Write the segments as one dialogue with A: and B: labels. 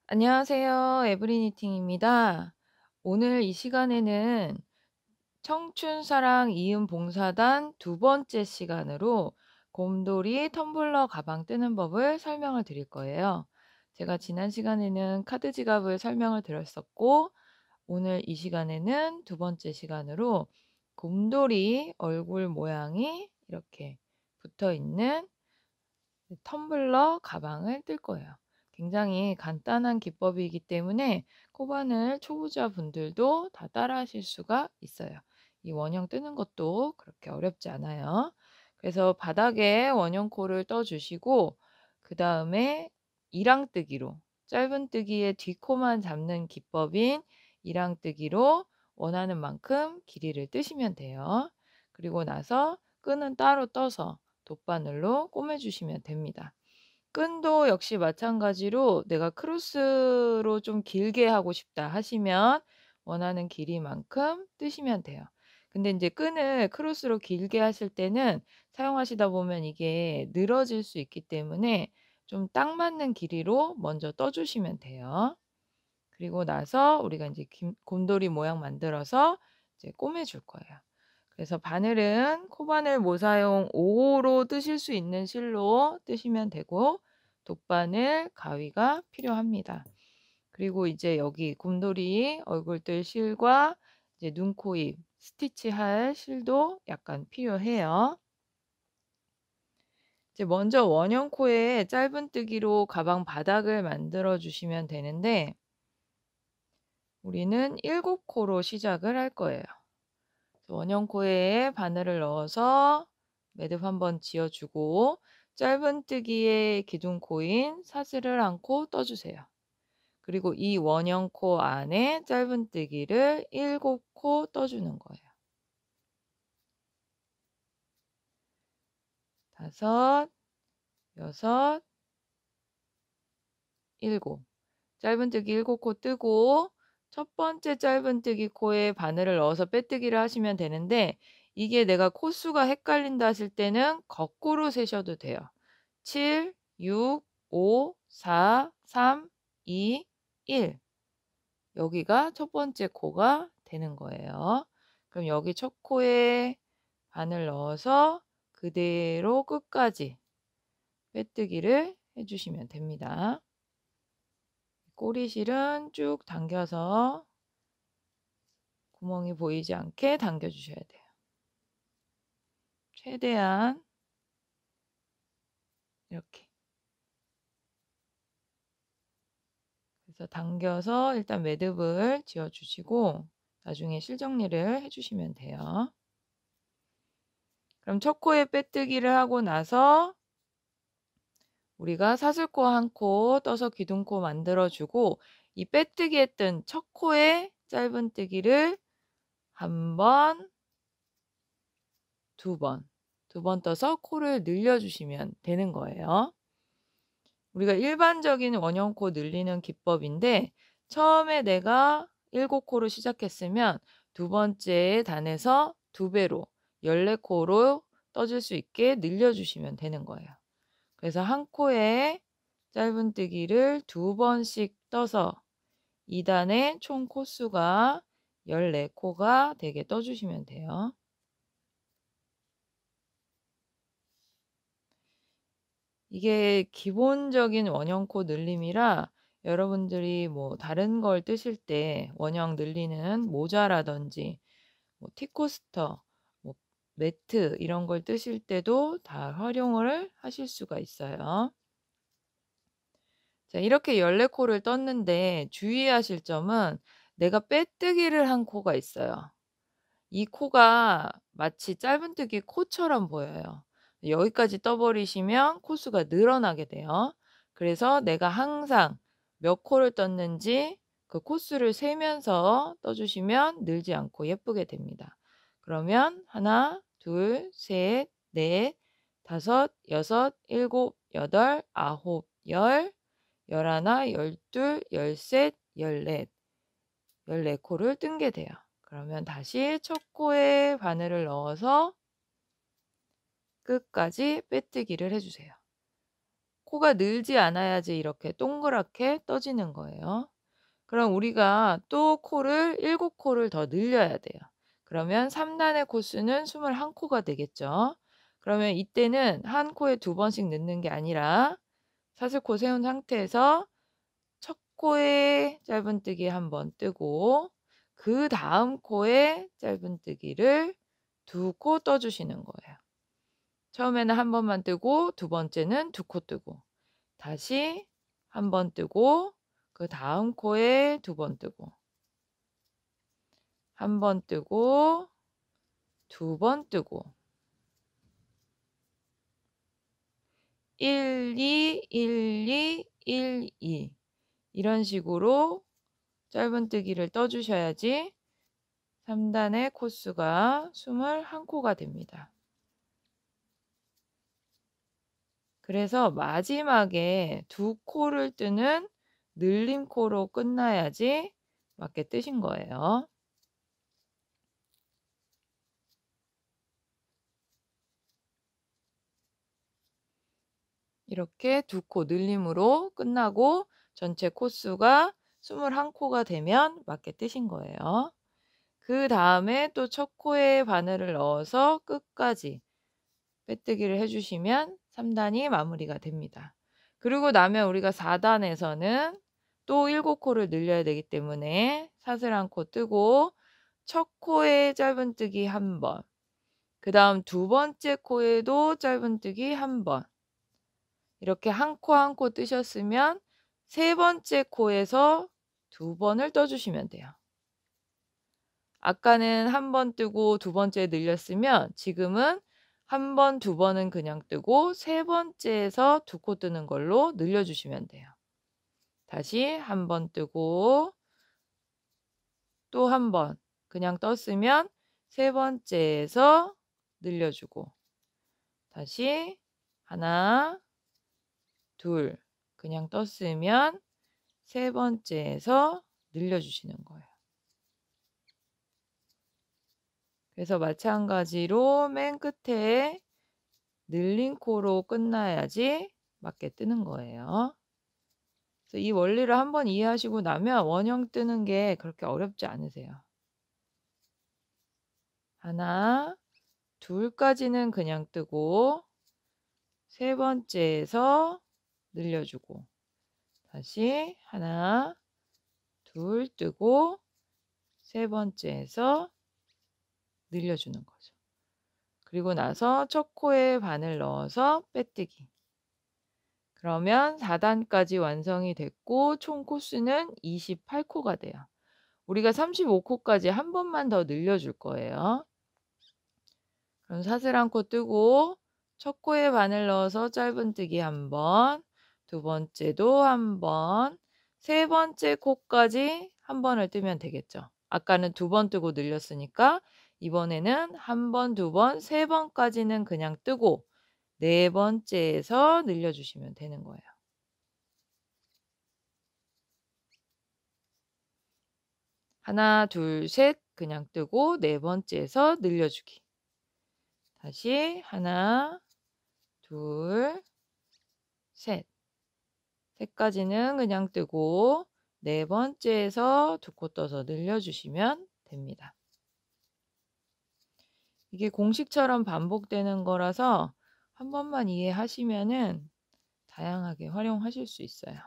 A: 안녕하세요. 에브리니팅입니다. 오늘 이 시간에는 청춘사랑 이음봉사단 두 번째 시간으로 곰돌이 텀블러 가방 뜨는 법을 설명을 드릴 거예요. 제가 지난 시간에는 카드 지갑을 설명을 드렸었고, 오늘 이 시간에는 두 번째 시간으로 곰돌이 얼굴 모양이 이렇게 붙어 있는 텀블러 가방을 뜰 거예요. 굉장히 간단한 기법이기 때문에 코바늘 초보자분들도 다 따라하실 수가 있어요. 이 원형 뜨는 것도 그렇게 어렵지 않아요. 그래서 바닥에 원형코를 떠 주시고 그다음에 이랑뜨기로 짧은 뜨기의 뒷코만 잡는 기법인 이랑뜨기로 원하는 만큼 길이를 뜨시면 돼요. 그리고 나서 끈은 따로 떠서 돗바늘로 꼬매 주시면 됩니다. 끈도 역시 마찬가지로 내가 크로스로 좀 길게 하고 싶다 하시면 원하는 길이만큼 뜨시면 돼요. 근데 인제 끈을 크로스로 길게 하실 때는 사용하시다 보면 이게 늘어질 수 있기 때문에 좀 딱 맞는 길이로 먼저 떠 주시면 돼요. 그리고 나서 우리가 인제 김 곰돌이 모양 만들어서 이제 꼬매 줄 거예요. 그래서 바늘은 코바늘 모사용 5 호로 뜨실 수 있는 실로 뜨시면 되고 돗바늘, 가위가 필요합니다. 그리고 이제 여기 곰돌이 얼굴 뜰 실과 이제 눈, 코, 입 스티치할 실도 약간 필요해요. 이제 먼저 원형 코에 짧은뜨기로 가방 바닥을 만들어 주시면 되는데 우리는 7 코로 시작을 할 거예요. 원형 코에 바늘을 넣어서 매듭 한번 지어 주고 짧은뜨기의 기둥코인 사슬을 1코 떠 주세요. 그리고 이 원형 코 안에 짧은뜨기를 7 코 떠 주는 거예요. 5, 6, 7. 짧은뜨기 7 코 뜨고 첫 번째 짧은뜨기 코에 바늘을 넣어서 빼뜨기를 하시면 되는데 이게 내가 코수가 헷갈린다 하실 때는 거꾸로 세셔도 돼요. 7, 6, 5, 4, 3, 2, 1. 여기가 첫 번째 코가 되는 거예요. 그럼 여기 첫 코에 바늘 넣어서 그대로 끝까지 빼뜨기를 해 주시면 됩니다. 꼬리실은 쭉 당겨서 구멍이 보이지 않게 당겨 주셔야 돼요. 최대한 이렇게. 그래서 당겨서 일단 매듭을 지어 주시고 나중에 실 정리를 해 주시면 돼요. 그럼 첫 코에 빼뜨기를 하고 나서 우리가 사슬코 1코 떠서 기둥코 만들어 주고 이 빼뜨기 했던 첫 코에 짧은뜨기를 1 번, 2 번, 2번 떠서 코를 늘려 주시면 되는 거예요. 우리가 일반적인 원형코 늘리는 기법인데 처음에 내가 7 코로 시작했으면 두 번째 단에서 2 배로 14 코로 떠줄 수 있게 늘려 주시면 되는 거예요. 그래서 한 코에 짧은뜨기를 2 번씩 떠서 2 단의 총 코수가 14 코가 되게 떠 주시면 돼요. 이게 기본적인 원형코 늘림이라 여러분들이 뭐 다른 걸 뜨실 때 원형 늘리는 모자라든지 뭐 티코스터, 뭐 매트 이런 걸 뜨실 때도 다 활용을 하실 수가 있어요. 자 이렇게 14 코를 떴는데 주의하실 점은 내가 빼뜨기를 한 코가 있어요. 이 코가 마치 짧은뜨기 코처럼 보여요. 여기까지 떠 버리시면 코수가 늘어나게 돼요. 그래서 내가 항상 몇 코를 떴는지 그 코수를 세면서 떠 주시면 늘지 않고 예쁘게 됩니다. 그러면 1, 2, 셋, 넷, 다섯, 여섯, 일곱, 여덟, 아홉, 열, 열하나, 열둘, 열셋, 열넷, 14 코를 뜬 게 돼요. 그러면 다시 첫 코에 바늘을 넣어서 끝까지 빼뜨기를 해 주세요. 코가 늘지 않아야지 이렇게 동그랗게 떠지는 거예요. 그럼 우리가 또 코를 7 코를 더 늘려야 돼요. 그러면 3 단의 코수는 21 코가 되겠죠. 그러면 이때는 한 코에 2 번씩 넣는 게 아니라 사슬코 세운 상태에서 첫 코에 짧은뜨기 1번 뜨고 그다음 코에 짧은뜨기를 2코 떠 주시는 거예요. 처음에는 1 번만 뜨고 두 번째는 2코 뜨고 다시 1번 뜨고 그다음 코에 2번 뜨고 1번 뜨고 2번 뜨고 1, 2, 1, 2, 1, 2 이런 식으로 짧은뜨기를 떠 주셔야지 3 단의 코수가 21 코가 됩니다. 그래서 마지막에 2 코를 뜨는 늘림코로 끝나야지 맞게 뜨신 거예요. 이렇게 2코 늘림으로 끝나고 전체 코수가 21 코가 되면 맞게 뜨신 거예요. 그다음에 또 첫 코에 바늘을 넣어서 끝까지 빼뜨기를 해 주시면 3 단이 마무리가 됩니다. 그리고 나면 우리가 4 단에서는 또 7 코를 늘려야 되기 때문에 사슬 1 코 뜨고 첫 코에 짧은뜨기 1 번, 그다음 두 번째 코에도 짧은뜨기 1 번, 이렇게 한 코 한 코 뜨셨으면 세 번째 코에서 2 번을 떠 주시면 돼요. 아까는 1번 뜨고 두 번째 늘렸으면 지금은 1 번, 2 번은 그냥 뜨고 세 번째에서 2코 뜨는 걸로 늘려 주시면 돼요. 다시 1번 뜨고 또 1번 그냥 떴으면 세 번째에서 늘려 주고 다시 하나, 둘 그냥 떴으면 세 번째에서 늘려 주시는 거예요. 그래서 마찬가지로 맨 끝에 늘린 코로 끝나야지 맞게 뜨는 거예요. 그래서 이 원리를 한번 이해하시고 나면 원형 뜨는 게 그렇게 어렵지 않으세요. 하나, 둘까지는 그냥 뜨고 세 번째에서 늘려 주고 다시 하나, 둘 뜨고 세 번째에서 늘려 주는 거죠. 그리고 나서 첫 코에 바늘 넣어서 빼뜨기. 그러면 4 단까지 완성이 됐고 총 코수는 28 코가 돼요. 우리가 35 코까지 한 번만 더 늘려 줄 거예요. 그럼 사슬 1 코 뜨고 첫 코에 바늘 넣어서 짧은뜨기 1 번, 두 번째도 1 번, 세 번째 코까지 1 번을 뜨면 되겠죠. 아까는 2번 뜨고 늘렸으니까 이번에는 1 번, 2번, 3 번까지는 그냥 뜨고 네 번째에서 늘려 주시면 되는 거예요. 하나, 둘, 셋 그냥 뜨고 네 번째에서 늘려 주기. 다시 하나, 둘, 셋. 셋까지는 그냥 뜨고 네 번째에서 2코 떠서 늘려 주시면 됩니다. 이게 공식처럼 반복되는 거라서 한 번만 이해하시면은 다양하게 활용하실 수 있어요.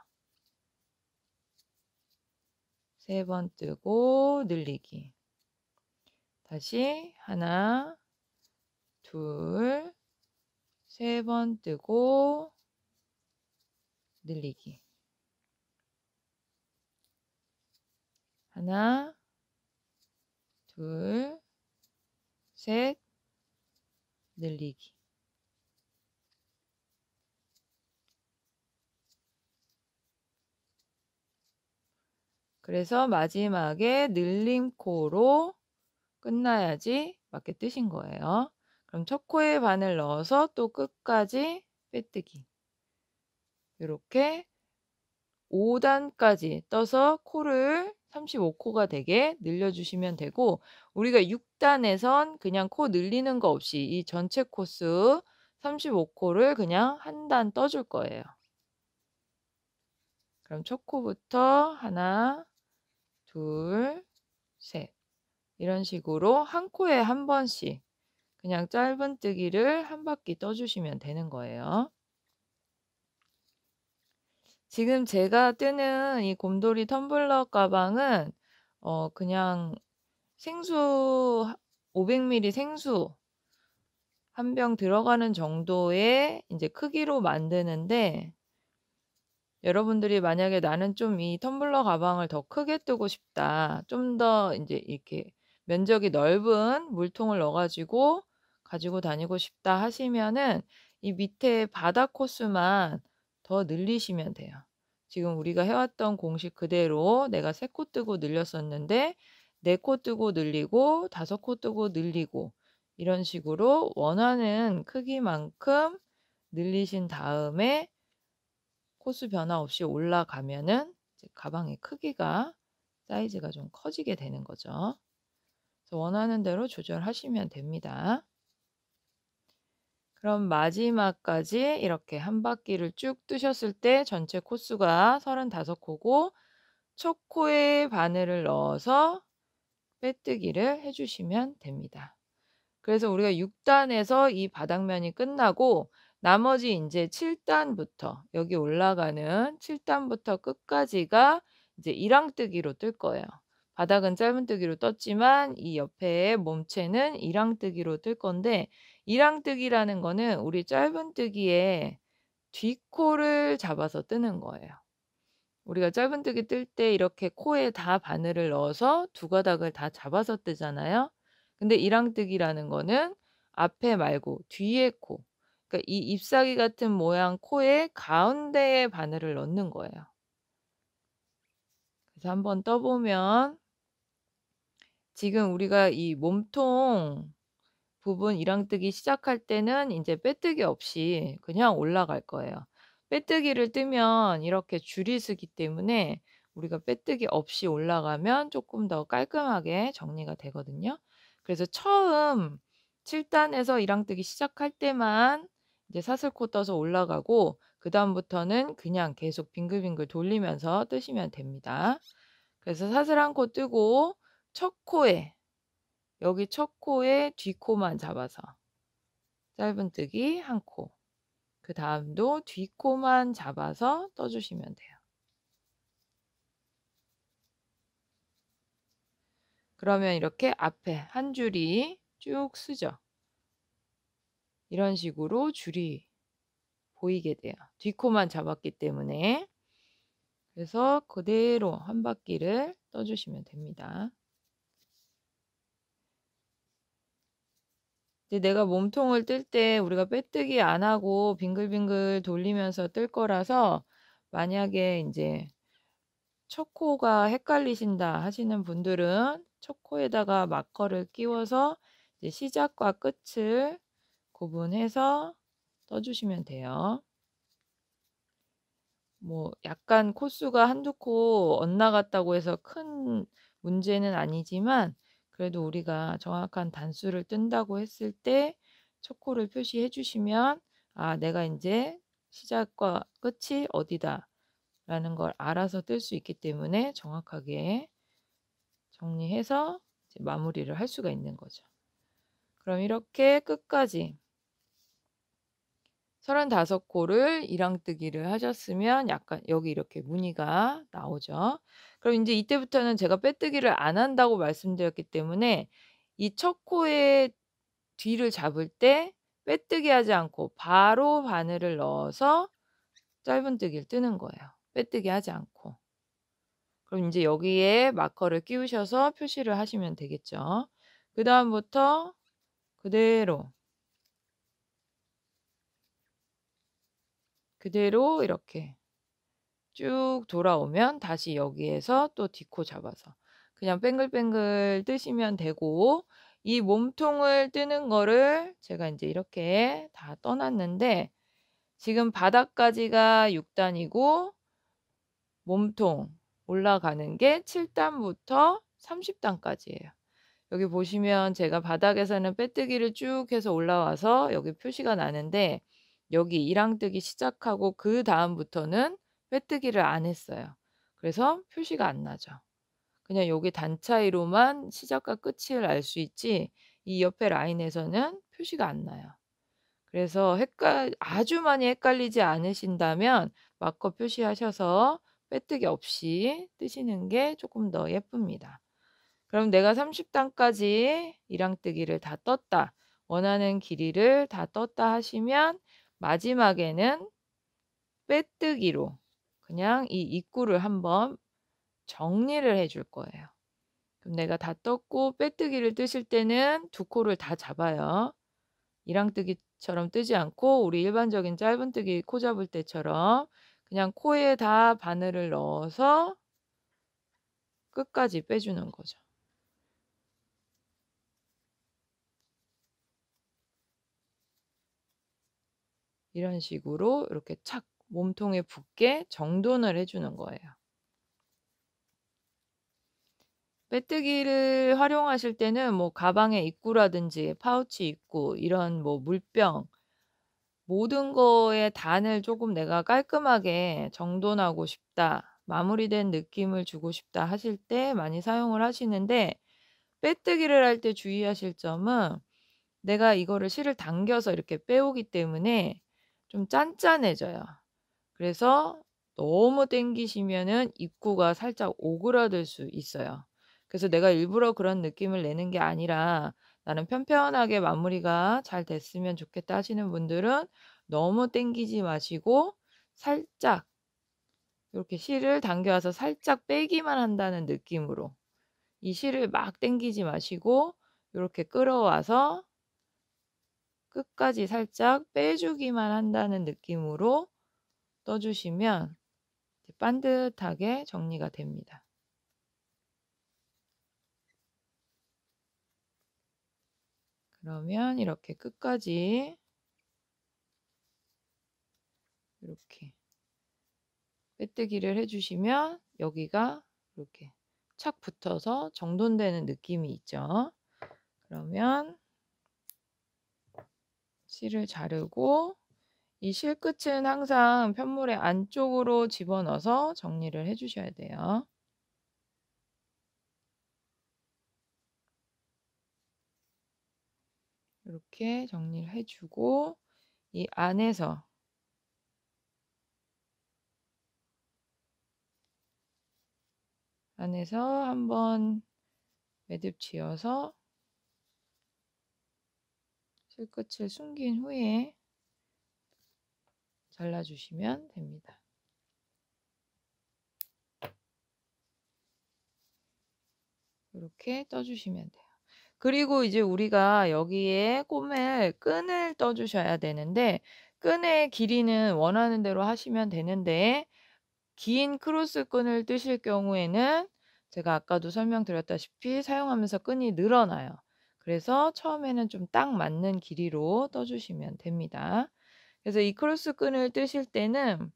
A: 세 번 뜨고 늘리기. 다시 하나, 둘, 세 번 뜨고 늘리기. 하나, 둘, 셋, 늘리기. 그래서 마지막에 늘림코로 끝나야지 맞게 뜨신 거예요. 그럼 첫 코에 바늘 넣어서 또 끝까지 빼뜨기. 요렇게 5 단까지 떠서 코를 35 코가 되게 늘려 주시면 되고 우리가 6 단에선 그냥 코 늘리는 거 없이 이 전체 코수 35 코를 그냥 한 단 떠 줄 거예요. 그럼 첫 코부터 하나, 둘, 셋 이런 식으로 한 코에 한 번씩 그냥 짧은뜨기를 한 바퀴 떠 주시면 되는 거예요. 지금 제가 뜨는 이 곰돌이 텀블러 가방은 그냥 생수 500ml 생수 한 병 들어가는 정도의 인제 크기로 만드는데, 여러분들이 만약에 '나는 좀 이 텀블러 가방을 더 크게 뜨고 싶다. 좀 더 인제 이렇게 면적이 넓은 물통을 넣어 가지고 다니고 싶다.' 하시면은 이 밑에 바닥 코스만 더 늘리시면 돼요. 지금 우리가 해 왔던 공식 그대로 내가 3코 뜨고 늘렸었는데 4코 뜨고 늘리고 5코 뜨고 늘리고 이런 식으로 원하는 크기만큼 늘리신 다음에 코스 변화 없이 올라가면은 이제 가방의 크기가 사이즈가 좀 커지게 되는 거죠. 그래서 원하는 대로 조절하시면 됩니다. 그럼 마지막까지 이렇게 한 바퀴를 쭉 뜨셨을 때 전체 코스가 35 코고 첫 코에 바늘을 넣어서 빼뜨기를 해 주시면 됩니다. 그래서 우리가 6 단에서 이 바닥면이 끝나고 나머지 인제 7 단부터 여기 올라가는 7 단부터 끝까지가 이제 이랑뜨기로 뜰 거예요. 바닥은 짧은뜨기로 떴지만 이 옆에 몸체는 이랑뜨기로 뜰 건데, 이랑뜨기라는 거는 우리 짧은뜨기의 뒷코를 잡아서 뜨는 거예요. 우리가 짧은뜨기 뜰 때 이렇게 코에 다 바늘을 넣어서 두 가닥을 다 잡아서 뜨잖아요. 근데 이랑뜨기라는 거는 앞에 말고 뒤에 코, 그러니까 이 잎사귀 같은 모양 코의 가운데에 바늘을 넣는 거예요. 그래서 한번 떠 보면 지금 우리가 이 몸통 부분 이랑뜨기 시작할 때는 인제 빼뜨기 없이 그냥 올라갈 거예요. 빼뜨기를 뜨면 이렇게 줄이 서기 때문에 우리가 빼뜨기 없이 올라가면 쪼끔 더 깔끔하게 정리가 되거든요. 그래서 처음 7 단에서 이랑뜨기 시작할 때만 이제 사슬코 떠서 올라가고 그다음부터는 그냥 계속 빙글빙글 돌리면서 뜨시면 됩니다. 그래서 사슬 한 코 뜨고 첫 코에, 여기 첫 코에 뒷코만 잡아서 짧은뜨기 한 코, 그다음도 뒷코만 잡아서 떠 주시면 돼요. 그러면 이렇게 앞에 한 줄이 쭉 쓰죠. 이런 식으로 줄이 보이게 돼요, 뒷코만 잡았기 때문에. 그래서 그대로 한 바퀴를 떠 주시면 됩니다. 이제 내가 몸통을 뜰 때 우리가 빼뜨기 안 하고 빙글빙글 돌리면서 뜰 거라서, 만약에 인제 첫 코가 헷갈리신다 하시는 분들은 첫 코에다가 마커를 끼워서 이제 시작과 끝을 구분해서 떠 주시면 돼요. 뭐 약간 코수가 한두 코 엇나갔다고 해서 큰 문제는 아니지만, 그래도 우리가 정확한 단수를 뜬다고 했을 때 첫 코를 표시해 주시면 '아 내가 인제 시작과 끝이 어디다.'라는 걸 알아서 뜰 수 있기 때문에 정확하게 정리해서 이제 마무리를 할 수가 있는 거죠. 그럼 이렇게 끝까지 35 코를 이랑뜨기를 하셨으면 약간 여기 이렇게 무늬가 나오죠. 그럼 인제 이때부터는 제가 빼뜨기를 안 한다고 말씀드렸기 때문에 이 첫 코의 뒤를 잡을 때 빼뜨기 하지 않고 바로 바늘을 넣어서 짧은뜨기를 뜨는 거예요, 빼뜨기 하지 않고. 그럼 인제 여기에 마커를 끼우셔서 표시를 하시면 되겠죠. 그다음부터 그대로, 그대로 이렇게 쭉 돌아오면 다시 여기에서 또 뒷코 잡아서 그냥 뱅글뱅글 뜨시면 되고, 이 몸통을 뜨는 거를 제가 인제 이렇게 다 떠 놨는데, 지금 바닥까지가 6 단이고 몸통 올라가는 게 7 단부터 30 단까지예요. 여기 보시면 제가 바닥에서는 빼뜨기를 쭉 해서 올라와서 여기 표시가 나는데, 여기 이랑뜨기 시작하고 그다음부터는 빼뜨기를 안 했어요. 그래서 표시가 안 나죠. 그냥 여기 단 차이로만 시작과 끝을 알 수 있지 이 옆에 라인에서는 표시가 안 나요. 그래서 아주 많이 헷갈리지 않으신다면 마커 표시하셔서 빼뜨기 없이 뜨시는 게 조금 더 예쁩니다. 그럼 내가 30 단까지 이랑뜨기를 다 떴다. 원하는 길이를 다 떴다 하시면 마지막에는 빼뜨기로 그냥 이 입구를 한번 정리를 해줄 거예요. 그럼 내가 다 떴고 빼뜨기를 뜨실 때는 두 코를 다 잡아요. 이랑뜨기처럼 뜨지 않고 우리 일반적인 짧은뜨기 코 잡을 때처럼 그냥 코에 다 바늘을 넣어서 끝까지 빼주는 거죠. 이런 식으로 이렇게 착 몸통에 붙게 정돈을 해 주는 거예요. 빼뜨기를 활용하실 때는 뭐 가방의 입구라든지 파우치 입구 이런 뭐 물병 모든 거에 단을 조금 내가 깔끔하게 정돈하고 싶다. 마무리된 느낌을 주고 싶다 하실 때 많이 사용을 하시는데 빼뜨기를 할 때 주의하실 점은 내가 이거를 실을 당겨서 이렇게 빼오기 때문에 좀 짠짠해져요. 그래서 너무 당기시면은 입구가 살짝 오그라들 수 있어요. 그래서 내가 일부러 그런 느낌을 내는 게 아니라 '나는 편편하게 마무리가 잘 됐으면 좋겠다.' 하시는 분들은 너무 당기지 마시고 살짝 요렇게 실을 당겨 와서 살짝 빼기만 한다는 느낌으로 이 실을 막 당기지 마시고 요렇게 끌어와서 끝까지 살짝 빼주기만 한다는 느낌으로 떠 주시면 이제 반듯하게 정리가 됩니다. 그러면 이렇게 끝까지 이렇게 빼뜨기를 해 주시면 여기가 이렇게 착 붙어서 정돈되는 느낌이 있죠. 그러면 실을 자르고 이 실끝은 항상 편물의 안쪽으로 집어넣어서 정리를 해 주셔야 돼요. 이렇게 정리를 해 주고 이 안에서 한번 매듭 지어서 실끝을 숨긴 후에 잘라 주시면 됩니다. 이렇게 떠 주시면 돼요. 그리고 이제 우리가 여기에 꼬멜 끈을 떠 주셔야 되는데 끈의 길이는 원하는 대로 하시면 되는데 긴 크로스 끈을 뜨실 경우에는 제가 아까도 설명드렸다시피 사용하면서 끈이 늘어나요. 그래서 처음에는 좀 딱 맞는 길이로 떠 주시면 됩니다. 그래서 이 크로스 끈을 뜨실 때는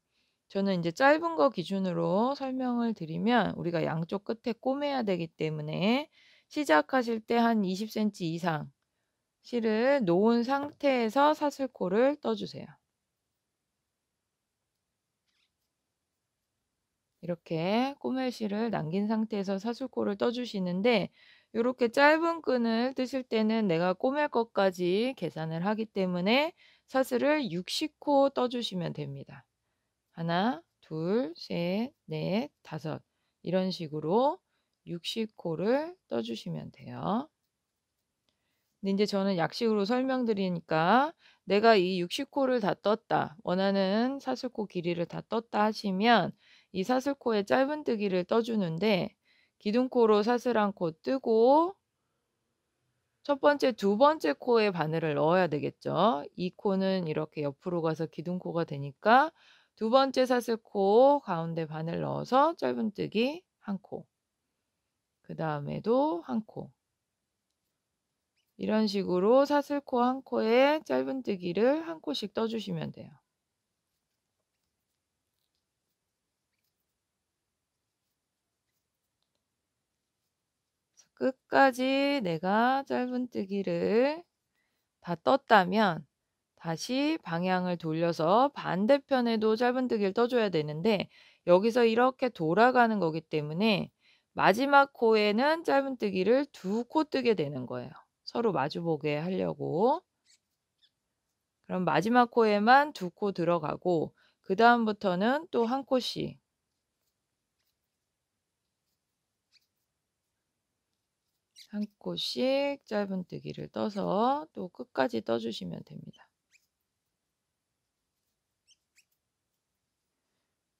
A: 저는 이제 짧은 거 기준으로 설명을 드리면 우리가 양쪽 끝에 꼬매야 되기 때문에 시작하실 때 한 20 센티 이상 실을 놓은 상태에서 사슬코를 떠 주세요. 이렇게 꼬멜실을 남긴 상태에서 사슬코를 떠 주시는데 요렇게 짧은 끈을 뜨실 때는 내가 꼬맬 것까지 계산을 하기 때문에 사슬을 60코 떠 주시면 됩니다. 하나, 둘, 셋, 넷, 다섯 이런 식으로 60코를 떠 주시면 돼요. 근데 인제 저는 약식으로 설명드리니까 내가 이 60코를 다 떴다. 원하는 사슬코 길이를 다 떴다 하시면 이 사슬코의 짧은뜨기를 떠 주는데 기둥코로 사슬 1코 뜨고 첫 번째, 두 번째 코에 바늘을 넣어야 되겠죠. 이 코는 이렇게 옆으로 가서 기둥코가 되니까 두 번째 사슬코 가운데 바늘 넣어서 짧은뜨기 1 코. 그다음에도 1 코. 이런 식으로 사슬코 1 코에 짧은뜨기를 1 코씩 떠 주시면 돼요. 끝까지 내가 짧은뜨기를 다 떴다면 다시 방향을 돌려서 반대편에도 짧은뜨기를 떠줘야 되는데 여기서 이렇게 돌아가는 거기 때문에 마지막 코에는 짧은뜨기를 2코 뜨게 되는 거예요. 서로 마주보게 하려고. 그럼 마지막 코에만 2코 들어가고 그다음부터는 또 1코씩 1코씩 짧은뜨기를 떠서 또 끝까지 떠 주시면 됩니다.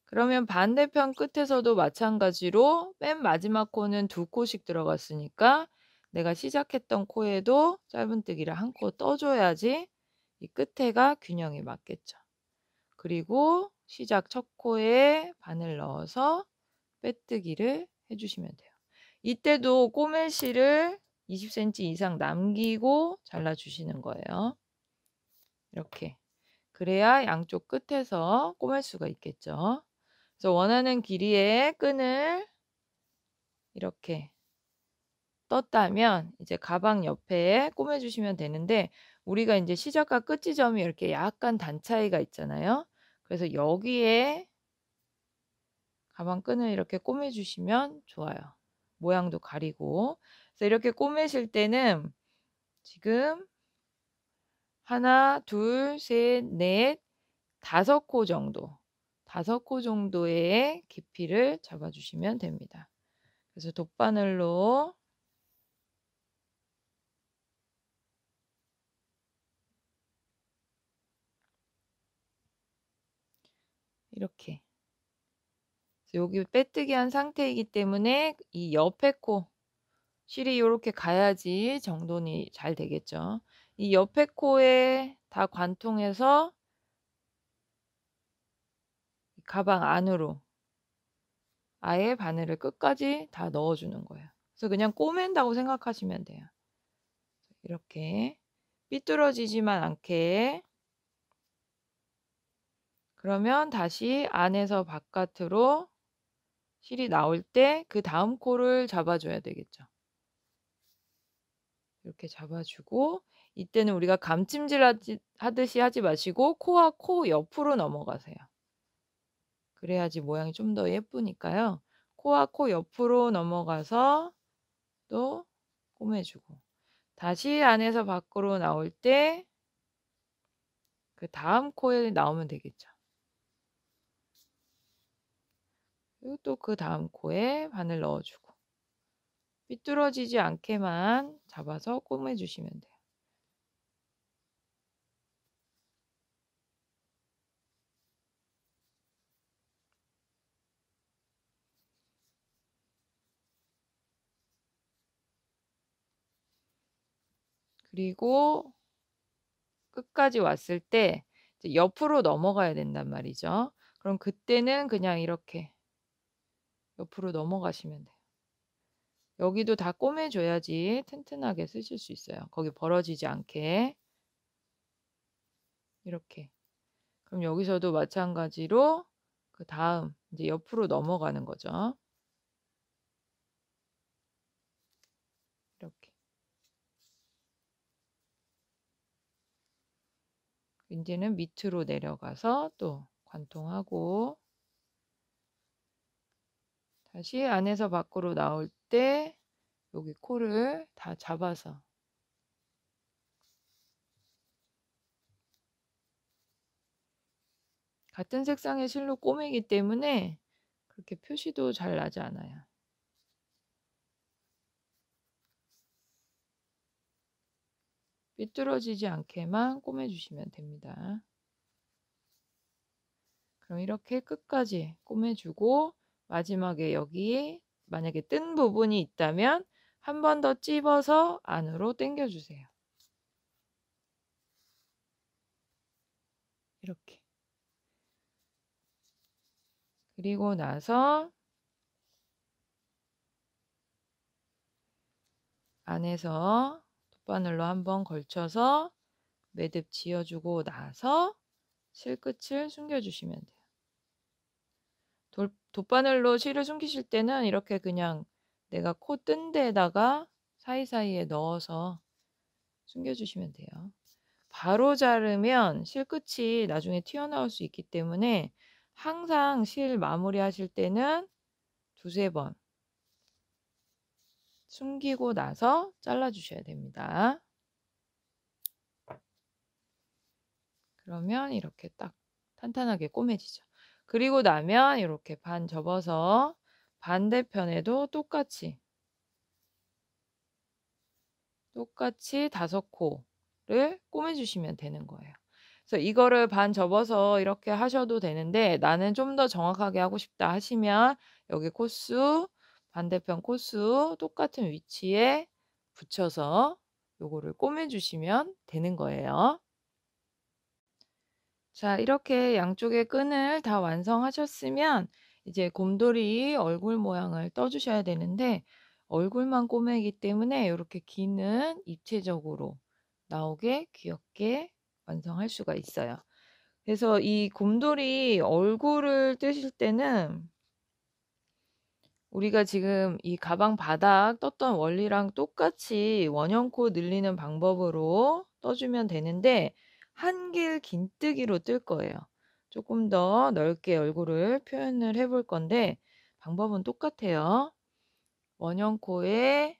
A: 그러면 반대편 끝에서도 마찬가지로 맨 마지막 코는 2코씩 들어갔으니까 내가 시작했던 코에도 짧은뜨기를 1코 떠 줘야지 이 끝에가 균형이 맞겠죠. 그리고 시작 첫 코에 바늘 넣어서 빼뜨기를 해 주시면 돼요. 이때도 꼬멜실을 20cm 이상 남기고 잘라 주시는 거예요. 이렇게. 그래야 양쪽 끝에서 꼬맬 수가 있겠죠. 그래서 원하는 길이의 끈을 이렇게 떴다면 이제 가방 옆에 꼬매 주시면 되는데 우리가 인제 시작과 끝 지점이 이렇게 약간 단 차이가 있잖아요. 그래서 여기에 가방 끈을 이렇게 꼬매 주시면 좋아요. 모양도 가리고. 그래서 이렇게 꼬매실 때는 지금 1, 2, 셋, 넷, 5코 정도, 5코 정도의 깊이를 잡아 주시면 됩니다. 그래서 돗바늘로 이렇게 여기 빼뜨기 한 상태이기 때문에 이 옆에 코 실이 요렇게 가야지 정돈이 잘 되겠죠. 이 옆에 코에 다 관통해서 가방 안으로 아예 바늘을 끝까지 다 넣어 주는 거예요. 그래서 그냥 꼬맨다고 생각하시면 돼요. 이렇게 삐뚤어지지만 않게. 그러면 다시 안에서 바깥으로 실이 나올 때 그다음 코를 잡아 줘야 되겠죠. 이렇게 잡아 주고 이때는 우리가 감찜질 하듯이 하지 마시고 코와 코 옆으로 넘어가세요. 그래야지 모양이 좀 더 예쁘니까요. 코와 코 옆으로 넘어가서 또 꼬매 주고 다시 안에서 밖으로 나올 때 그다음 코에 나오면 되겠죠. 그리고 또 그다음 코에 바늘 넣어 주고 삐뚤어지지 않게만 잡아서 꼬매 주시면 돼요. 그리고 끝까지 왔을 때 이제 옆으로 넘어가야 된단 말이죠. 그럼 그때는 그냥 이렇게 옆으로 넘어가시면 돼요. 여기도 다 꼬매 줘야지 튼튼하게 쓰실 수 있어요. 거기 벌어지지 않게. 이렇게. 그럼 여기서도 마찬가지로 그다음 이제 옆으로 넘어가는 거죠. 이렇게. 인제는 밑으로 내려가서 또 관통하고 다시 안에서 밖으로 나올 때 여기 코를 다 잡아서 같은 색상의 실로 꼬매기 때문에 그렇게 표시도 잘 나지 않아요. 삐뚤어지지 않게만 꼬매 주시면 됩니다. 그럼 이렇게 끝까지 꼬매 주고 마지막에 여기 만약에 뜬 부분이 있다면 한 번 더 찝어서 안으로 당겨 주세요. 이렇게. 그리고 나서 안에서 돗바늘로 한번 걸쳐서 매듭 지어 주고 나서 실끝을 숨겨 주시면 돼요. 돗바늘로 실을 숨기실 때는 이렇게 그냥 내가 코 뜬 데에다가 사이사이에 넣어서 숨겨 주시면 돼요. 바로 자르면 실 끝이 나중에 튀어나올 수 있기 때문에 항상 실 마무리하실 때는 두세 번 숨기고 나서 잘라 주셔야 됩니다. 그러면 이렇게 딱 탄탄하게 꼬매지죠. 그리고 나면 이렇게 반 접어서 반대편에도 똑같이 5코를 꼬매 주시면 되는 거예요. 그래서 이거를 반 접어서 이렇게 하셔도 되는데 '나는 좀 더 정확하게 하고 싶다.' 하시면 여기 코수, 반대편 코수 똑같은 위치에 붙여서 요거를 꼬매 주시면 되는 거예요. 자, 이렇게 양쪽의 끈을 다 완성하셨으면 이제 곰돌이 얼굴 모양을 떠 주셔야 되는데 얼굴만 꼬매기 때문에 요렇게 귀는 입체적으로 나오게 귀엽게 완성할 수가 있어요. 그래서 이 곰돌이 얼굴을 뜨실 때는 우리가 지금 이 가방 바닥 떴던 원리랑 똑같이 원형코 늘리는 방법으로 떠 주면 되는데 한길 긴뜨기로 뜰 거예요. 조금 더 넓게 얼굴을 표현을 해볼 건데 방법은 똑같아요. 원형코에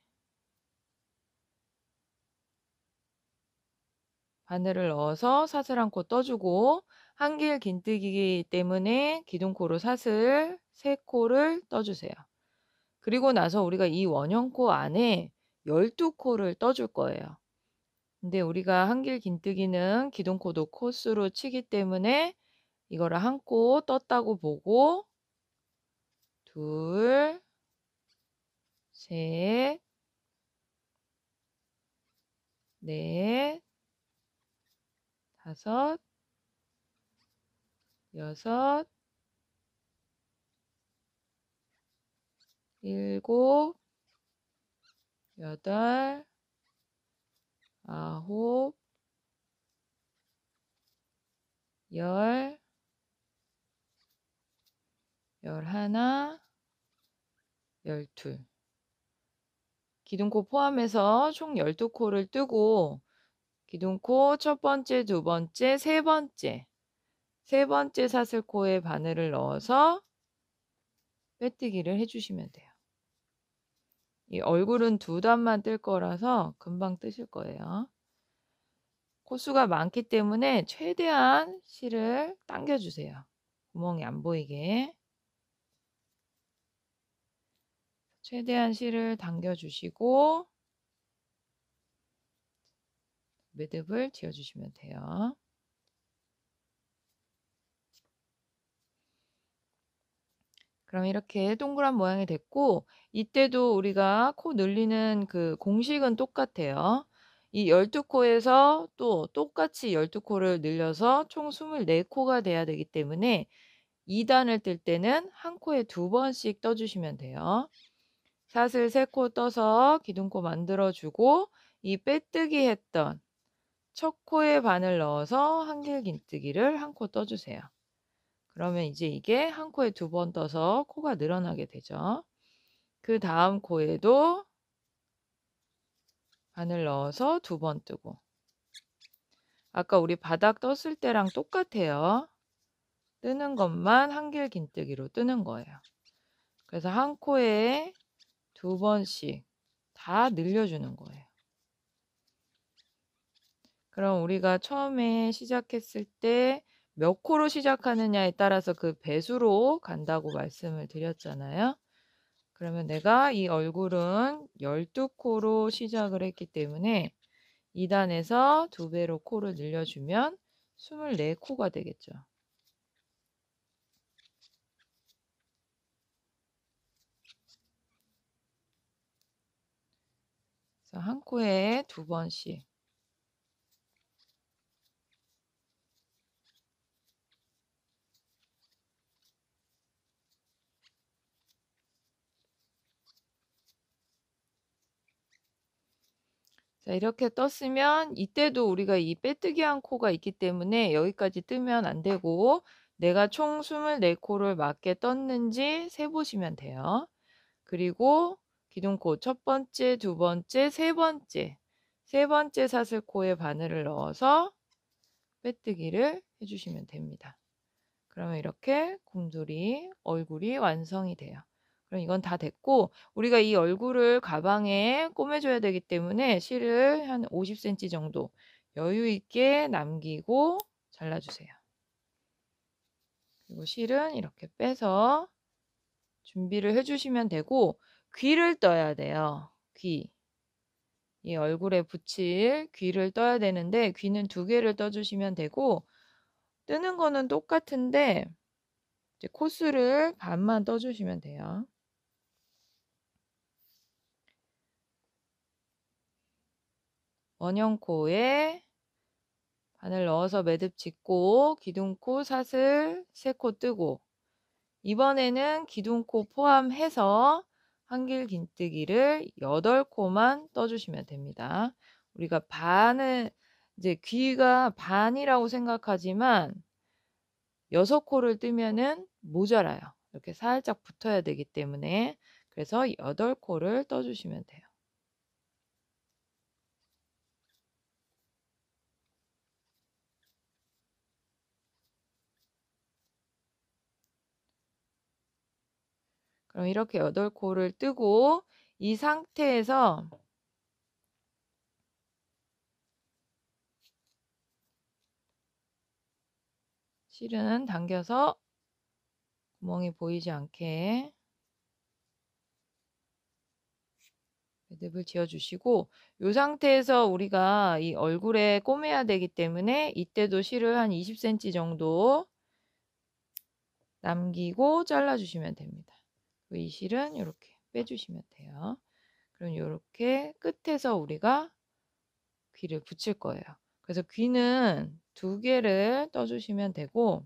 A: 바늘을 넣어서 사슬 1코 떠 주고 한길 긴뜨기이기 때문에 기둥코로 사슬 3코를 떠 주세요. 그리고 나서 우리가 이 원형코 안에 12코를 떠 줄 거예요. 근데 우리가 한길 긴뜨기는 기둥코도 코수로 치기 때문에 이거를 1코 떴다고 보고 둘, 셋, 넷, 다섯, 여섯, 일곱, 여덟, 아홉, 열, 열하나, 열둘. 기둥코 포함해서 총 12코를 뜨고 기둥코 첫 번째, 두 번째, 세 번째 사슬코에 바늘을 넣어서 빼뜨기를 해 주시면 돼요. 이 얼굴은 2단만 뜰 거라서 금방 뜨실 거예요. 코수가 많기 때문에 최대한 실을 당겨 주세요. 구멍이 안 보이게. 최대한 실을 당겨 주시고 매듭을 지어 주시면 돼요. 그럼 이렇게 동그란 모양이 됐고 이때도 우리가 코 늘리는 그 공식은 똑같아요. 이 12코에서 또 똑같이 12코를 늘려서 총 24코가 돼야 되기 때문에 2단을 뜰 때는 한 코에 2번씩 떠 주시면 돼요. 사슬 3코 떠서 기둥코 만들어 주고 이 빼뜨기 했던 첫 코에 바늘 넣어서 한길 긴뜨기를 1코 떠 주세요. 그러면 이제 이게 한 코에 2번 떠서 코가 늘어나게 되죠. 그다음 코에도 바늘 넣어서 2번 뜨고 아까 우리 바닥 떴을 때랑 똑같아요. 뜨는 것만 한길 긴뜨기로 뜨는 거예요. 그래서 한 코에 2번씩 다 늘려주는 거예요. 그럼 우리가 처음에 시작했을 때 몇 코로 시작하느냐에 따라서 그 배수로 간다고 말씀을 드렸잖아요. 그러면 내가 이 얼굴은 12코로 시작을 했기 때문에 2단에서 2배로 코를 늘려주면 24코가 되겠죠. 그래서 한 코에 2번씩 자, 이렇게 떴으면 이때도 우리가 이 빼뜨기 한 코가 있기 때문에 여기까지 뜨면 안 되고 내가 총 24코를 맞게 떴는지 세 보시면 돼요. 그리고 기둥코 첫 번째, 두 번째, 세 번째 사슬코에 바늘을 넣어서 빼뜨기를 해 주시면 됩니다. 그러면 이렇게 곰돌이 얼굴이 완성이 돼요. 그럼 이건 다 됐고, 우리가 이 얼굴을 가방에 꼬매 줘야 되기 때문에 실을 한 50cm 정도 여유 있게 남기고 잘라 주세요. 그리고 실은 이렇게 빼서 준비를 해 주시면 되고, 귀를 떠야 돼요. 귀. 이 얼굴에 붙일 귀를 떠야 되는데 귀는 2개를 떠 주시면 되고, 뜨는 거는 똑같은데 이제 코스를 반만 떠 주시면 돼요. 원형코에 바늘 넣어서 매듭 짓고 기둥코 사슬 3코 뜨고, 이번에는 기둥코 포함해서 한길 긴뜨기를 8코만 떠 주시면 됩니다. 우리가 반을 이제 귀가 반이라고 생각하지만 6코를 뜨면은 모자라요. 이렇게 살짝 붙어야 되기 때문에, 그래서 8코를 떠 주시면 돼요. 그럼 이렇게 8코를 뜨고, 이 상태에서 실은 당겨서 구멍이 보이지 않게 매듭을 지어 주시고, 이 상태에서 우리가 이 얼굴에 꼬매야 되기 때문에 이때도 실을 한 20cm 정도 남기고 잘라 주시면 됩니다. 이 실은 이렇게 빼주시면 돼요. 그럼 이렇게 끝에서 우리가 귀를 붙일 거예요. 그래서 귀는 2개를 떠 주시면 되고,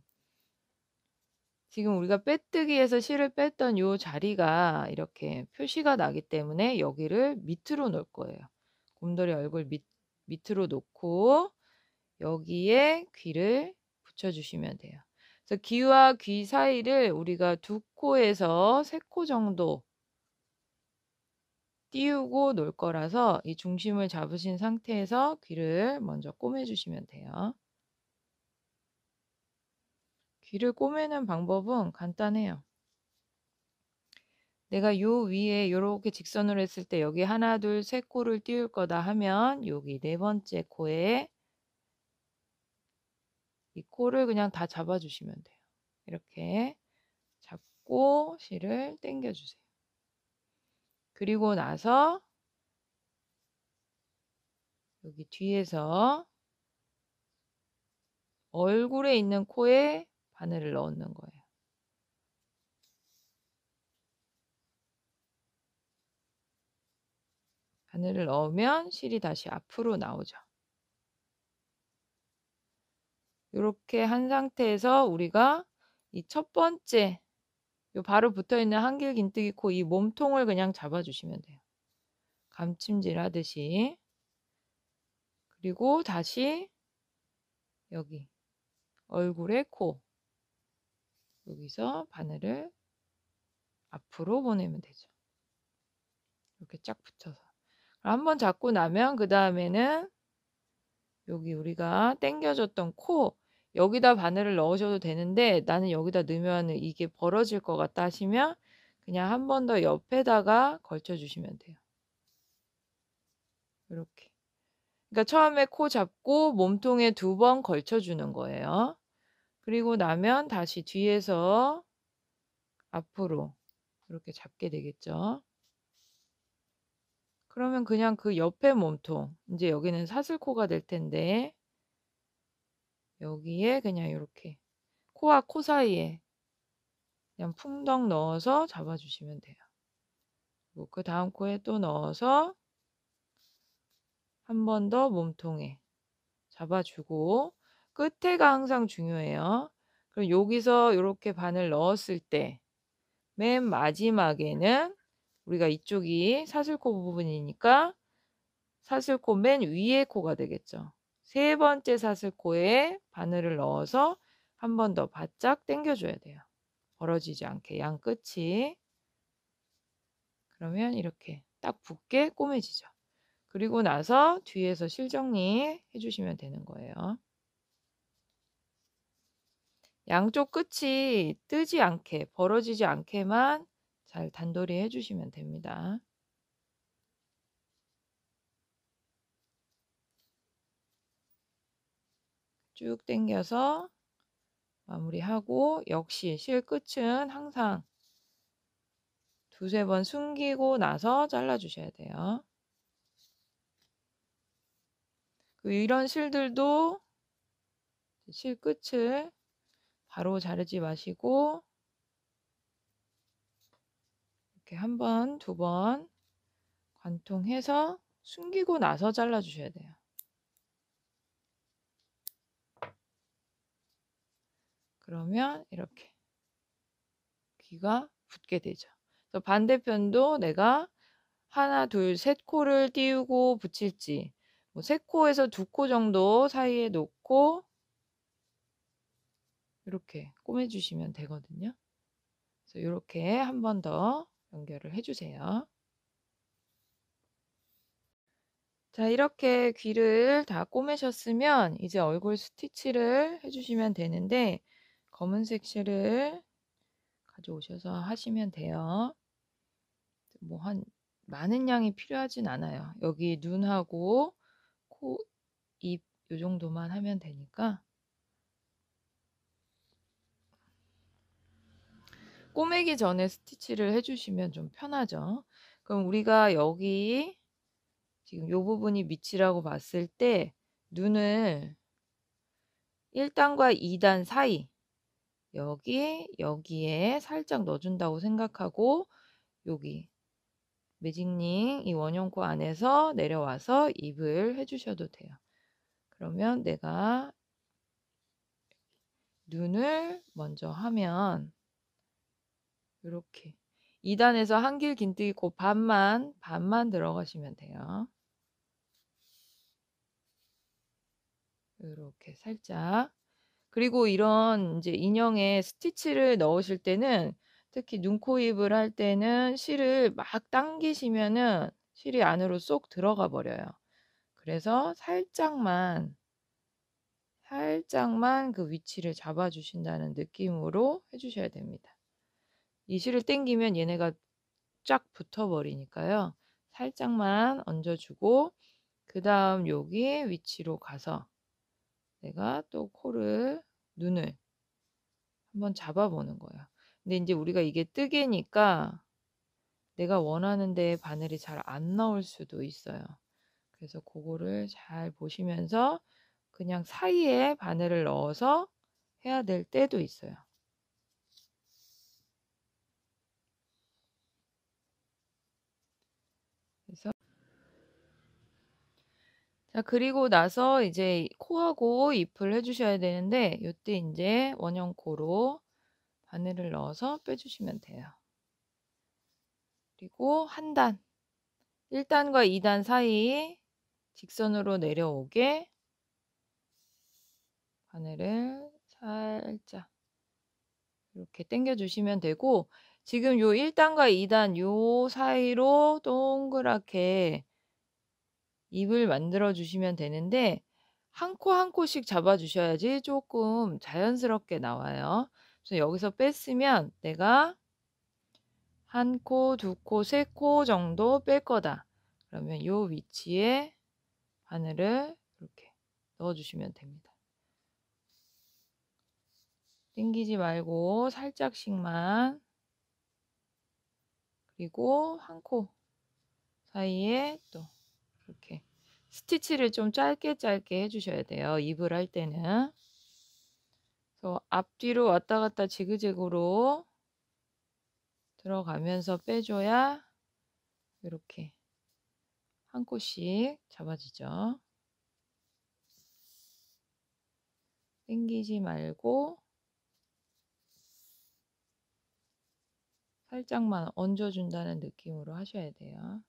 A: 지금 우리가 빼뜨기에서 실을 뺐던 요 자리가 이렇게 표시가 나기 때문에 여기를 밑으로 놓을 거예요. 곰돌이 얼굴 밑으로 놓고 여기에 귀를 붙여 주시면 돼요. 그래서 귀와 귀 사이를 우리가 2코에서 3코 정도 띄우고 놓을 거라서 이 중심을 잡으신 상태에서 귀를 먼저 꼬매 주시면 돼요. 귀를 꼬매는 방법은 간단해요. 내가 요 위에 요렇게 직선으로 했을 때 여기 하나, 둘, 3코를 띄울 거다 하면 여기 4번째 코에 이 코를 그냥 다 잡아 주시면 돼요. 이렇게 잡고 실을 당겨 주세요. 그리고 나서 여기 뒤에서 얼굴에 있는 코에 바늘을 넣는 거예요. 바늘을 넣으면 실이 다시 앞으로 나오죠. 요렇게 한 상태에서 우리가 이 첫 번째 요 바로 붙어 있는 한길 긴뜨기 코 이 몸통을 그냥 잡아 주시면 돼요. 감침질 하듯이. 그리고 다시 여기 얼굴에 코, 여기서 바늘을 앞으로 보내면 되죠. 이렇게 쫙 붙여서. 한번 잡고 나면 그다음에는 여기 우리가 당겨 줬던 코, 여기다 바늘을 넣으셔도 되는데 나는 여기다 넣으면 이게 벌어질 것 같다 하시면 그냥 한 번 더 옆에다가 걸쳐 주시면 돼요. 이렇게. 그러니까 처음에 코 잡고 몸통에 2번 걸쳐 주는 거예요. 그리고 나면 다시 뒤에서 앞으로 이렇게 잡게 되겠죠. 그러면 그냥 그 옆에 몸통, 인제 여기는 사슬코가 될 텐데 여기에 그냥 요렇게 코와 코 사이에 그냥 풍덩 넣어서 잡아 주시면 돼요. 그리고 그다음 코에 또 넣어서 한 번 더 몸통에 잡아 주고, 끝에가 항상 중요해요. 그럼 여기서 요렇게 바늘 넣었을 때 맨 마지막에는 우리가 이쪽이 사슬코 부분이니까 사슬코 맨 위에 코가 되겠죠. 3번째 사슬코에 바늘을 넣어서 한 번 더 바짝 당겨 줘야 돼요. 벌어지지 않게 양 끝이. 그러면 이렇게 딱 붙게 꼬매지죠. 그리고 나서 뒤에서 실 정리해 주시면 되는 거예요. 양쪽 끝이 뜨지 않게 벌어지지 않게만 잘 단돌이 해 주시면 됩니다. 쭉 당겨서 마무리하고 역시 실 끝은 항상 두세 번 숨기고 나서 잘라 주셔야 돼요. 이런 실들도 실 끝을 바로 자르지 마시고 이렇게 한 번, 두 번 관통해서 숨기고 나서 잘라 주셔야 돼요. 그러면 이렇게 귀가 붙게 되죠. 그래서 반대편도 내가 하나, 둘, 셋 코를 띄우고 붙일지 뭐 3코에서 2코 정도 사이에 놓고 이렇게 꼬매 주시면 되거든요. 그래서 요렇게 한 번 더 연결을 해 주세요. 자, 이렇게 귀를 다 꼬매셨으면 이제 얼굴 스티치를 해 주시면 되는데 검은색 실을 가져오셔서 하시면 돼요. 뭐 많은 양이 필요하진 않아요. 여기 눈하고 코, 입 요 정도만 하면 되니까. 꼬매기 전에 스티치를 해 주시면 좀 편하죠. 그럼 우리가 여기 지금 요 부분이 밑이라고 봤을 때 눈을 1단과 2단 사이 여기에 살짝 넣어 준다고 생각하고 여기 매직링 이 원형코 안에서 내려와서 입을 해 주셔도 돼요. 그러면 내가 눈을 먼저 하면 요렇게 2단에서 한길 긴뜨기 고 반만 들어가시면 돼요. 요렇게 살짝. 그리고 이런 인제 인형에 스티치를 넣으실 때는 특히 눈, 코, 입을 할 때는 실을 막 당기시면은 실이 안으로 쏙 들어가 버려요. 그래서 살짝만 그 위치를 잡아 주신다는 느낌으로 해 주셔야 됩니다. 이 실을 당기면 얘네가 쫙 붙어 버리니까요. 살짝만 얹어 주고 그다음 여기 위치로 가서 내가 또 눈을 한번 잡아 보는 거예요. 근데 인제 우리가 이게 뜨개니까 내가 원하는 데에 바늘이 잘 안 나올 수도 있어요. 그래서 고거를 잘 보시면서 그냥 사이에 바늘을 넣어서 해야 될 때도 있어요. 그래서 자, 그리고 나서 이제 코하고 잎을 해 주셔야 되는데 요때 인제 원형 코로 바늘을 넣어서 빼 주시면 돼요. 그리고 한 단, 1단과 2단 사이 직선으로 내려오게 바늘을 살짝 이렇게 당겨 주시면 되고 지금 요 1단과 2단 요 사이로 동그랗게 입을 만들어 주시면 되는데 한 코 한 코씩 잡아 주셔야지 쪼끔 자연스럽게 나와요. 그래서 여기서 뺐으면 내가 1 코, 2 코, 3코 정도 뺄 거다. 그러면 요 위치에 바늘을 이렇게 넣어 주시면 됩니다. 당기지 말고 살짝씩만. 그리고 한 코 사이에 또 이렇게 스티치를 좀 짧게 해 주셔야 돼요, 입을 할 때는. 그래서 앞뒤로 왔다 갔다 지그재그로 들어가면서 빼줘야 이렇게 한 코씩 잡아지죠. 당기지 말고 살짝만 얹어 준다는 느낌으로 하셔야 돼요.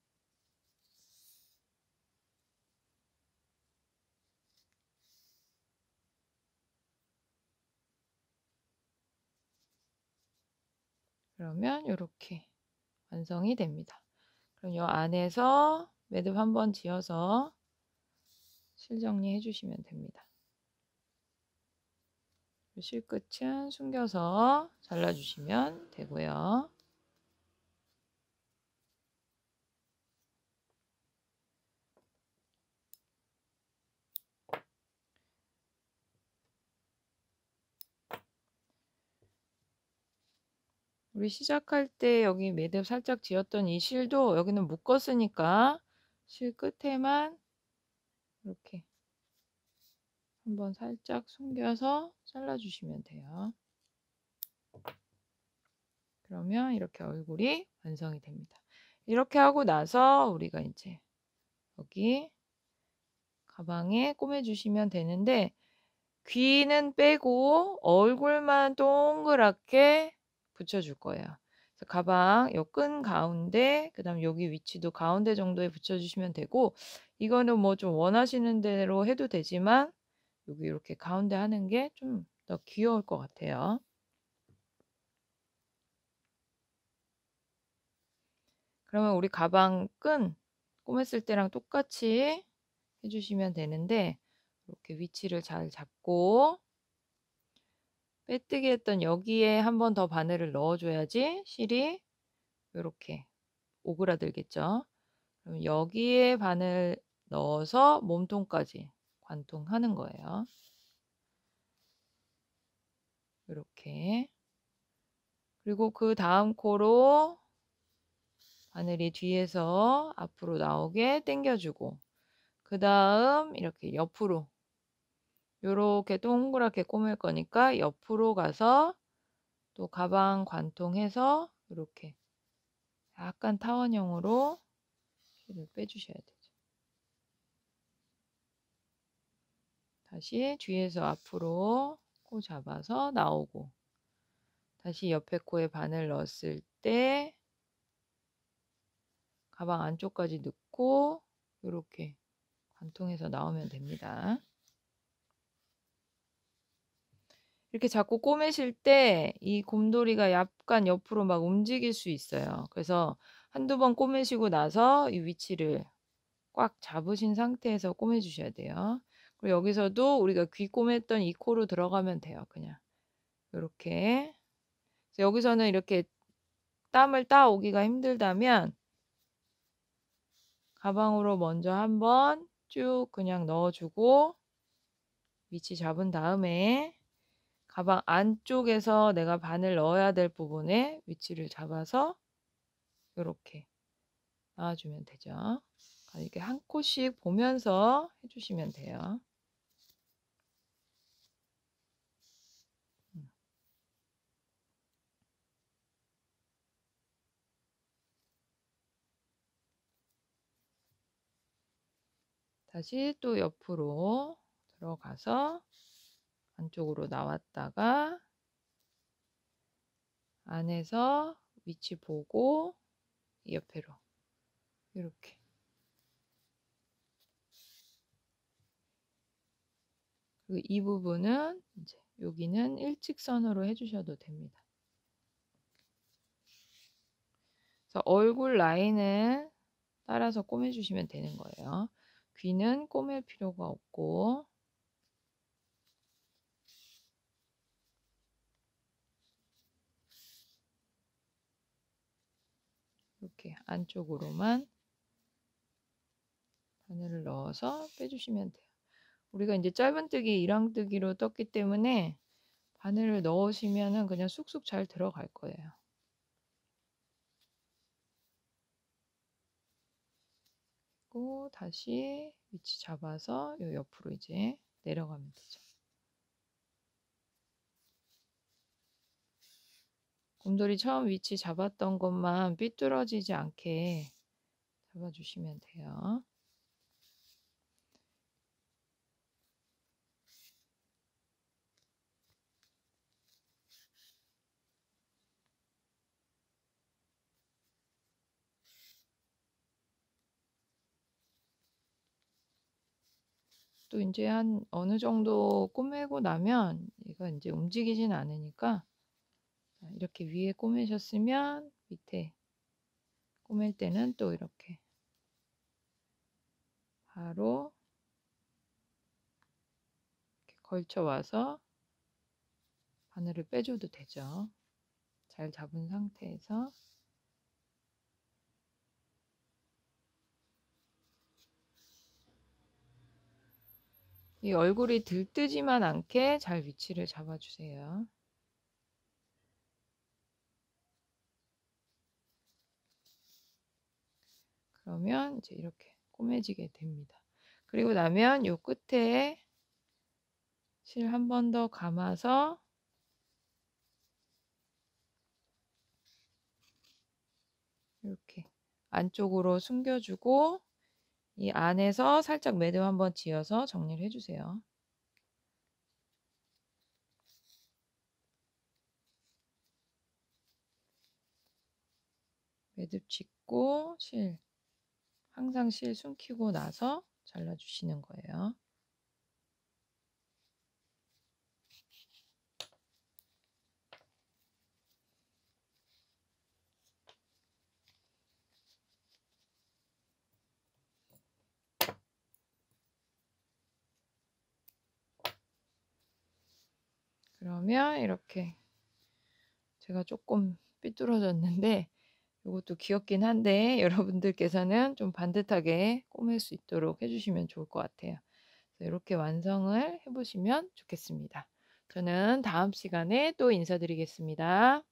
A: 그러면 요렇게 완성이 됩니다. 그럼 요 안에서 매듭 한 번 지어서 실 정리해 주시면 됩니다. 실끝은 숨겨서 잘라주시면 되고요. 우리 시작할 때 여기 매듭 살짝 지었던 이 실도 여기는 묶었으니까 실 끝에만 이렇게 한번 살짝 숨겨서 잘라주시면 돼요. 그러면 이렇게 얼굴이 완성이 됩니다. 이렇게 하고 나서 우리가 이제 여기 가방에 꼬매주시면 되는데 귀는 빼고 얼굴만 동그랗게 붙여줄 거예요. 그래서 가방 요 끈 가운데 그다음 여기 위치도 가운데 정도에 붙여주시면 되고 이거는 뭐 좀 원하시는 대로 해도 되지만 여기 이렇게 가운데 하는 게 좀 더 귀여울 것 같아요. 그러면 우리 가방 끈 꼬맸을 때랑 똑같이 해주시면 되는데 이렇게 위치를 잘 잡고 빼뜨기 했던 여기에 한 번 더 바늘을 넣어줘야지 실이 이렇게 오그라들겠죠. 그럼 여기에 바늘 넣어서 몸통까지 관통하는 거예요. 이렇게. 그리고 그 다음 코로 바늘이 뒤에서 앞으로 나오게 당겨주고 그 다음 이렇게 옆으로 요렇게 동그랗게 꼬맬 거니까 옆으로 가서 또 가방 관통해서 이렇게 약간 타원형으로 실을 빼주셔야 되죠. 다시 뒤에서 앞으로 코 잡아서 나오고 다시 옆에 코에 바늘 넣었을 때 가방 안쪽까지 넣고 이렇게 관통해서 나오면 됩니다. 이렇게 자꾸 꼬매실 때 이 곰돌이가 약간 옆으로 막 움직일 수 있어요. 그래서 한두 번 꼬매시고 나서 이 위치를 꽉 잡으신 상태에서 꼬매 주셔야 돼요. 그리고 여기서도 우리가 귀 꼬맸던 이 코로 들어가면 돼요. 그냥 요렇게. 여기서는 이렇게 땀을 따오기가 힘들다면 가방으로 먼저 한번 쭉 그냥 넣어주고 위치 잡은 다음에 가방 안쪽에서 내가 바늘 넣어야 될 부분에 위치를 잡아서 이렇게 놔주면 되죠. 이렇게 한 코씩 보면서 해주시면 돼요. 다시 또 옆으로 들어가서 안쪽으로 나왔다가 안에서 위치 보고 옆으로 이렇게 그리고 이 부분은 이제 여기는 일직선으로 해주셔도 됩니다. 그래서 얼굴 라인은 따라서 꼬매주시면 되는 거예요. 귀는 꼬맬 필요가 없고 이렇게 안쪽으로만 바늘을 넣어서 빼주시면 돼요. 우리가 이제 짧은뜨기, 이랑뜨기로 떴기 때문에 바늘을 넣으시면은 그냥 쑥쑥 잘 들어갈 거예요. 그리고 다시 위치 잡아서 요 옆으로 이제 내려가면 되죠. 곰돌이 처음 위치 잡았던 것만 삐뚤어지지 않게 잡아주시면 돼요. 또 이제 한 어느 정도 꼬매고 나면 얘가 이제 움직이진 않으니까 이렇게 위에 꼬매셨으면 밑에 꼬맬 때는 또 이렇게 바로 이렇게 걸쳐 와서 바늘을 빼줘도 되죠. 잘 잡은 상태에서 이 얼굴이 들뜨지만 않게 잘 위치를 잡아주세요. 그러면 이제 이렇게 꼬매지게 됩니다. 그리고 나면 요 끝에 실 한 번 더 감아서 이렇게 안쪽으로 숨겨주고 이 안에서 살짝 매듭 한번 지어서 정리를 해주세요. 매듭 짓고 항상 실 숨기고 나서 잘라주시는 거예요. 그러면 이렇게 제가 조금 삐뚤어졌는데 이것도 귀엽긴 한데 여러분들께서는 좀 반듯하게 꼬맬 수 있도록 해주시면 좋을 것 같아요. 이렇게 완성을 해보시면 좋겠습니다. 저는 다음 시간에 또 인사드리겠습니다.